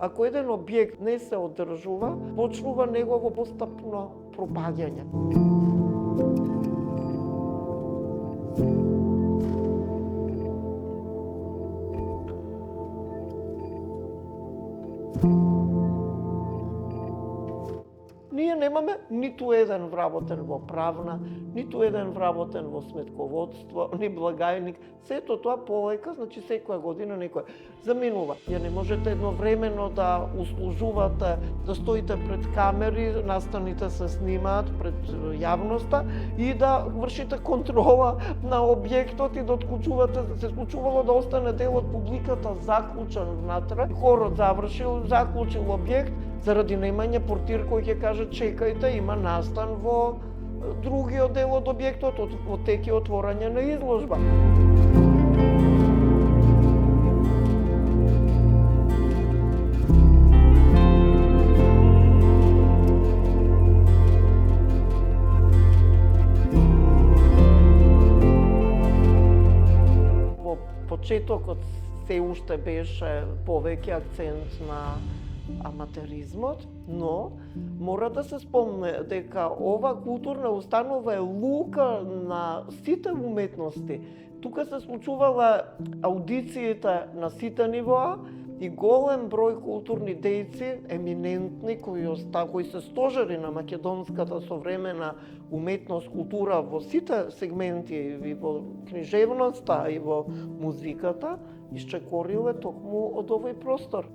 Ако еден објект не се одржува, почнува негово постапно пропаѓање. Ние немаме ниту еден вработен во правна, ниту еден вработен во сметководство, ни благајник. Сето тоа полека, значи секоја година некој заминува. Ја не можете едновремено да услужувате, да стоите пред камери, настаните се снимаат пред јавноста и да вршите контрола на објектот и да отклучувате. Се случувало да остане дел од публиката заклучен внатре. Хорот завршил, заклучил објект, заради немање портир кој ќе каже чекајте, има настан во другиот дел од објектот, од теки отворање на изложба. Во почетокот се уште беше повеќе акцент на аматеризмот, но мора да се спомне дека ова културна установа е лука на сите уметности. Тука се случувала аудициите на сите нивоа и голем број културни дејци, еминентни, кои се стожери на македонската современа уметност, култура во сите сегменти, и во книжевноста, и во музиката, исчекориле токму од овој простор.